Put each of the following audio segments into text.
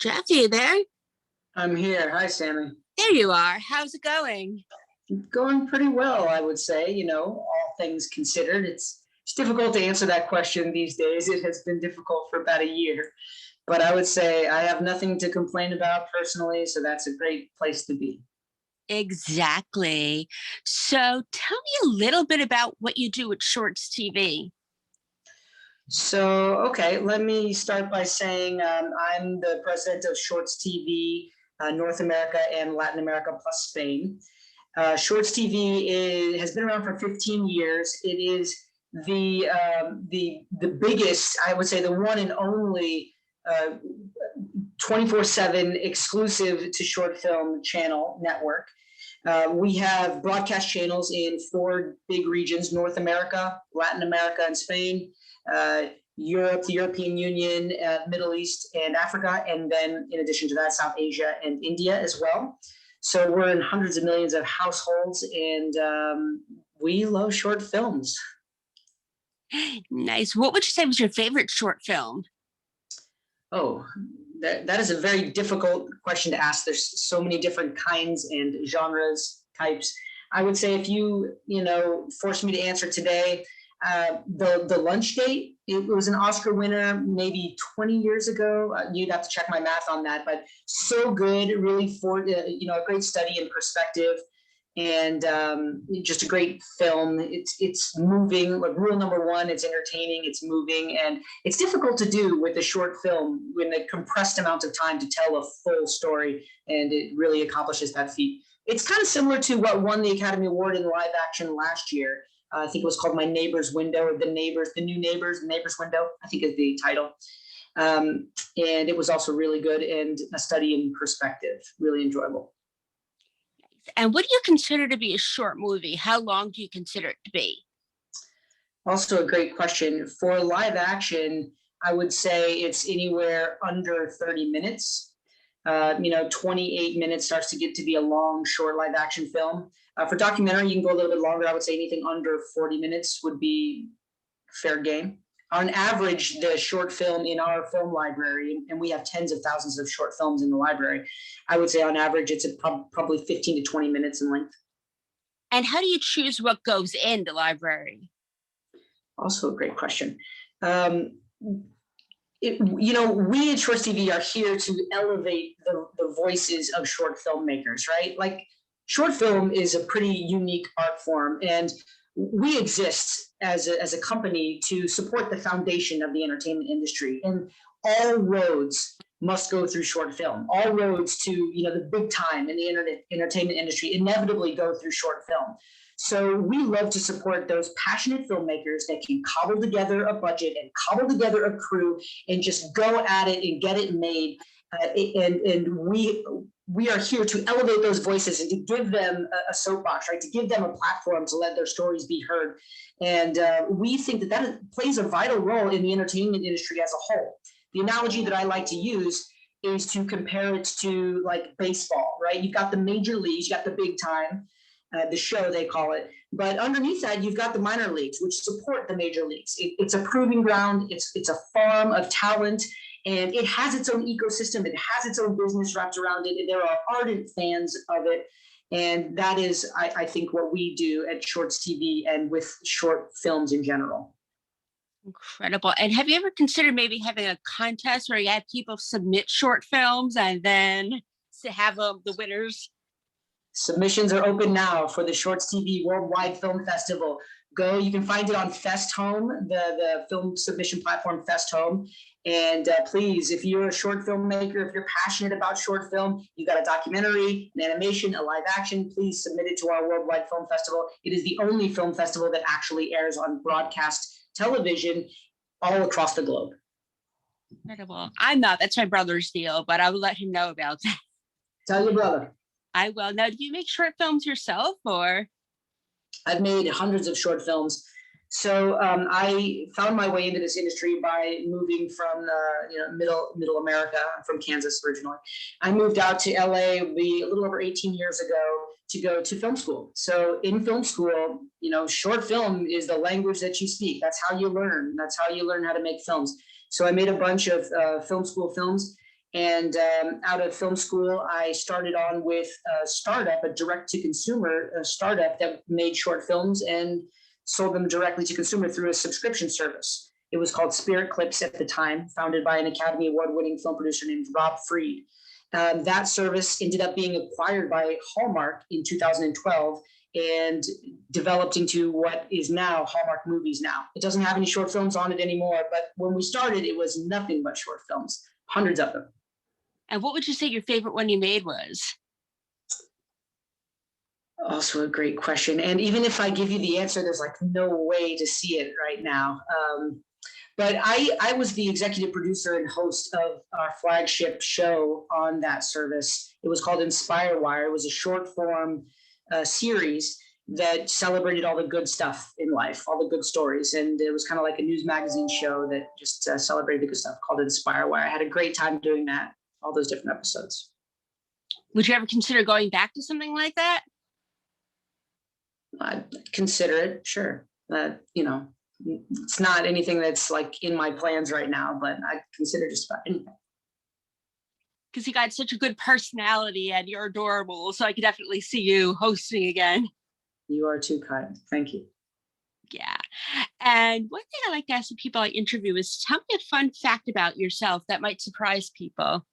Jeff, are you there? I'm here. Hi, Sammy. There you are. How's it going? Going pretty well, I would say, all things considered. It's difficult to answer that question these days. It has been difficult for about a year. But I would say I have nothing to complain about personally, so that's a great place to be. Exactly. So tell me a little bit about what you do at Shorts TV. So, okay, let me start by saying I'm the president of Shorts TV, North America and Latin America plus Spain. Shorts TV has been around for 15 years. It is the biggest, I would say, the one and only 24/7 exclusive to short film channel network. We have broadcast channels in 4 big regions: North America, Latin America, and Spain, Europe, the European Union, Middle East, and Africa, and then in addition to that, South Asia and India as well. So we're in hundreds of millions of households, and we love short films. Nice. What would you say was your favorite short film? Oh, that is a very difficult question to ask. There's so many different kinds and genres, types. I would say if you force me to answer today, the Lunch Date, it was an Oscar winner maybe 20 years ago. You'd have to check my math on that, but so good, really a great study in perspective, and just a great film. It's moving. Like, rule number one, it's entertaining, it's moving, and it's difficult to do with a short film in a compressed amount of time to tell a full story, and it really accomplishes that feat. It's kind of similar to what won the Academy Award in live action last year. I think it was called My Neighbor's Window, or The New Neighbors, Neighbor's Window, I think is the title. And it was also really good, and a study in perspective, really enjoyable. And what do you consider to be a short movie? How long do you consider it to be? Also a great question. For live action, I would say it's anywhere under 30 minutes. 28 minutes starts to get to be a long, short live action film. For documentary, you can go a little bit longer. I would say anything under 40 minutes would be fair game. On average, the short film in our film library, and we have tens of thousands of short films in the library, I would say on average, it's probably 15 to 20 minutes in length. And how do you choose what goes in the library? Also a great question. We at Shorts TV are here to elevate the voices of short filmmakers, right? Like, short film is a pretty unique art form, and we exist as a company to support the foundation of the entertainment industry. And all roads must go through short film. All roads to the big time in the entertainment industry inevitably go through short film. So we love to support those passionate filmmakers that can cobble together a budget and cobble together a crew and just go at it and get it made. And we are here to elevate those voices and to give them a soapbox, right? To give them a platform to let their stories be heard. And we think that plays a vital role in the entertainment industry as a whole. The analogy that I like to use is to compare it to like baseball, right? You've got the major leagues, you got the big time, the show they call it. But underneath that, you've got the minor leagues, which support the major leagues. It's a proving ground. It's a farm of talent. And it has its own ecosystem. It has its own business wrapped around it. And there are ardent fans of it. And that is, I think, what we do at Shorts TV and with short films in general. Incredible. And have you ever considered maybe having a contest where you have people submit short films and then to have the winners? Submissions are open now for the Shorts TV Worldwide Film Festival. You can find it on Fest Home, the film submission platform Fest Home. And please, if you're a short filmmaker, if you're passionate about short film, you got a documentary, an animation, a live action, please submit it to our Worldwide Film Festival. It is the only film festival that actually airs on broadcast television all across the globe. Incredible. I'm not. That's my brother's deal, but I will let him know about that. Tell your brother. I will. Now, do you make short films yourself, or? I've made hundreds of short films. So I found my way into this industry by moving from middle America. I'm from Kansas originally. I moved out to LA a little over 18 years ago to go to film school. So in film school, short film is the language that you speak. That's how you learn. That's how you learn how to make films. So I made a bunch of film school films. And out of film school, I started on with a startup, a direct-to-consumer startup that made short films and sold them directly to consumer through a subscription service. It was called Spirit Clips at the time, founded by an Academy Award-winning film producer named Rob Fried. That service ended up being acquired by Hallmark in 2012 and developed into what is now Hallmark Movies now. It doesn't have any short films on it anymore, but when we started, it was nothing but short films, hundreds of them. And what would you say your favorite one you made was? Also a great question. And even if I give you the answer, there's like no way to see it right now. But I was the executive producer and host of our flagship show on that service. It was called Inspire Wire. It was a short form series that celebrated all the good stuff in life, all the good stories. And it was kind of like a news magazine show that just celebrated the good stuff, called Inspire Wire. I had a great time doing that, all those different episodes. Would you ever consider going back to something like that? I'd consider it, sure. It's not anything that's like in my plans right now, but I consider just about anything. Because you got such a good personality and you're adorable, so I could definitely see you hosting again. You are too kind. Thank you. Yeah. And one thing I like to ask the people I interview is, tell me a fun fact about yourself that might surprise people.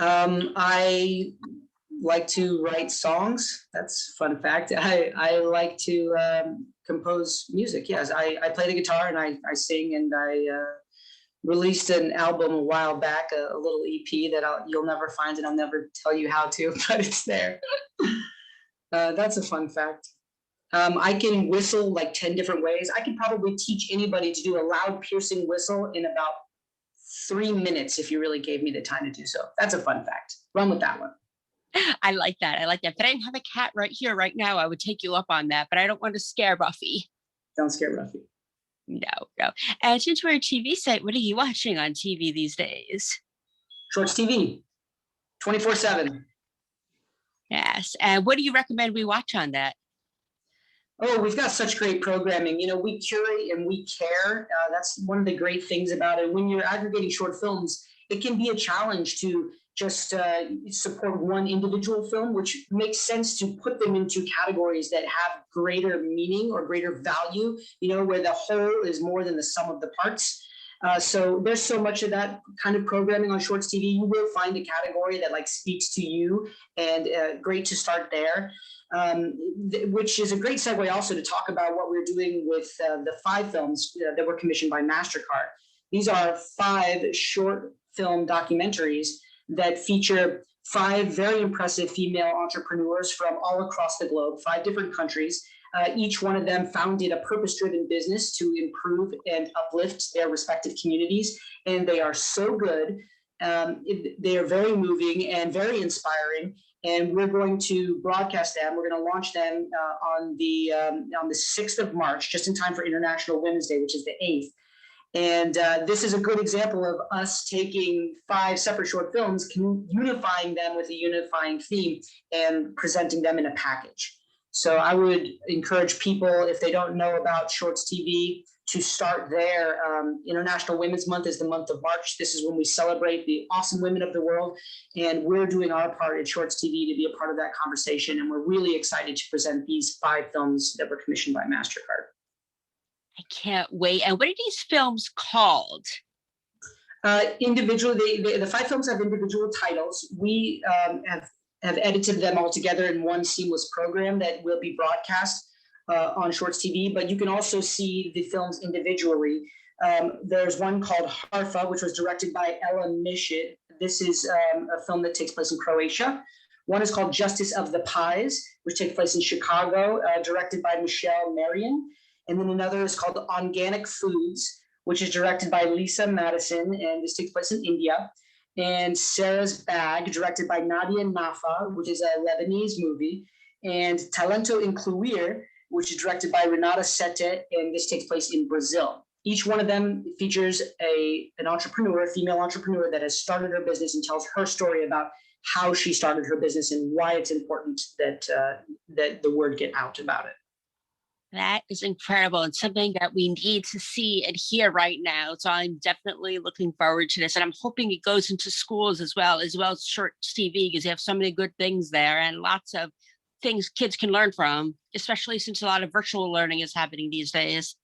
I like to write songs. That's a fun fact. I like to compose music. Yes, I play the guitar and I sing, and I released an album a while back, a little EP that you'll never find, and I'll never tell you how to, but it's there. That's a fun fact. I can whistle like 10 different ways. I could probably teach anybody to do a loud, piercing whistle in about 3 minutes if you really gave me the time to do so. That's a fun fact. Run with that one. I like that. I like that. If I didn't have a cat right here, right now, I would take you up on that, but I don't want to scare Buffy. Don't scare Buffy. No. And since we're a TV site, what are you watching on TV these days? ShortsTV, 24/7. Yes. And what do you recommend we watch on that? Oh, we've got such great programming. We curate and we care. That's one of the great things about it. When you're aggregating short films, it can be a challenge to just support one individual film, which makes sense to put them into categories that have greater meaning or greater value, where the whole is more than the sum of the parts. So there's so much of that kind of programming on ShortsTV. You will find a category that like speaks to you, and great to start there. Which is a great segue also to talk about what we're doing with the 5 films that were commissioned by MasterCard. These are 5 short film documentaries that feature 5 very impressive female entrepreneurs from all across the globe, 5 different countries. Each one of them founded a purpose-driven business to improve and uplift their respective communities, and they are so good. They are very moving and very inspiring, and we're going to broadcast them. We're going to launch them on the 6th of March, just in time for International Women's Day, which is the 8th. And this is a good example of us taking 5 separate short films, unifying them with a unifying theme, and presenting them in a package. So I would encourage people, if they don't know about ShortsTV, to start there. International Women's Month is the month of March. This is when we celebrate the awesome women of the world, and we're doing our part at ShortsTV to be a part of that conversation. And we're really excited to present these 5 films that were commissioned by MasterCard. I can't wait. And what are these films called? Individually, the 5 films have individual titles. We have edited them all together in one seamless program that will be broadcast on ShortsTV, but you can also see the films individually. There's one called Harfa, which was directed by Ella Mischit. This is a film that takes place in Croatia. One is called Justice of the Pies, which takes place in Chicago, directed by Michelle Marion. And then another is called Organic Foods, which is directed by Lisa Madison, and this takes place in India. And Sarah's Bag, directed by Nadia Nafa, which is a Lebanese movie. And Talento Incluir, which is directed by Renata Sete, and this takes place in Brazil. Each one of them features an entrepreneur, a female entrepreneur that has started her business and tells her story about how she started her business and why it's important that the word get out about it. That is incredible and something that we need to see and hear right now. So I'm definitely looking forward to this. And I'm hoping it goes into schools as well as short TV, because they have so many good things there and lots of things kids can learn from, especially since a lot of virtual learning is happening these days.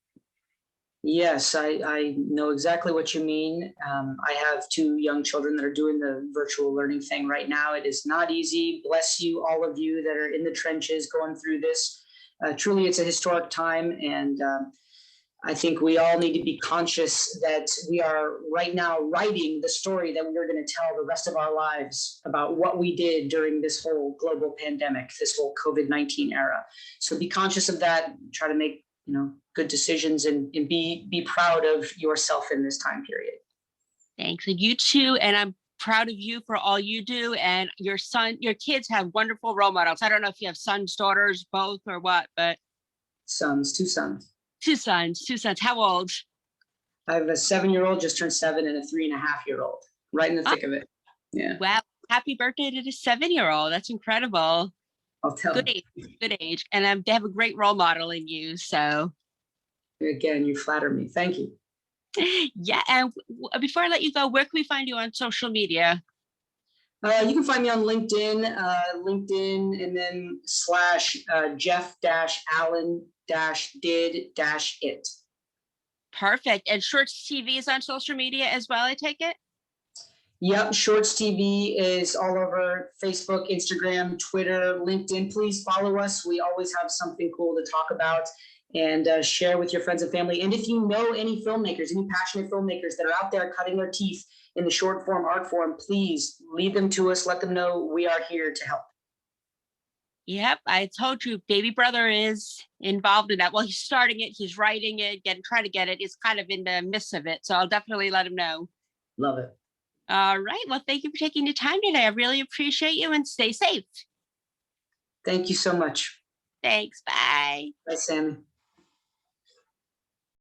Yes, I know exactly what you mean. I have two young children that are doing the virtual learning thing right now. It is not easy. Bless you, all of you that are in the trenches going through this. Truly, it's a historic time, and I think we all need to be conscious that we are right now writing the story that we're going to tell the rest of our lives about what we did during this whole global pandemic, this whole COVID-19 era. So be conscious of that. Try to make good decisions, and be proud of yourself in this time period. Thanks. And you too. And I'm proud of you for all you do. And your kids have wonderful role models. I don't know if you have sons, daughters, both or what, but Sons, two sons. two sons, two sons. How old? I have a 7-year-old, just turned 7, and a 3.5-year-old, right in the Oh, thick of it. Yeah. wow. Happy birthday to the 7-year-old. That's incredible. I'll tell Good him. age, good age. And they have a great role model in you. So Again, you flatter me. Thank you. yeah. And before I let you go, where can we find you on social media? You can find me on LinkedIn, and then / Jeff-Allen-did-it. Perfect. And Shorts TV is on social media as well, I take it? Yep, Shorts TV is all over Facebook, Instagram, Twitter, LinkedIn. Please follow us. We always have something cool to talk about, and share with your friends and family. And if you know any filmmakers, any passionate filmmakers that are out there cutting their teeth in the short form, art form, please lead them to us. Let them know we are here to help. Yep, I told you, baby brother is involved in that. Well, he's starting it, he's writing it, trying to get it. He's kind of in the midst of it. So I'll definitely let him know. Love it. All right. Well, thank you for taking the time today. I really appreciate you, and stay safe. Thank you so much. Thanks. Bye. Bye, Sammi.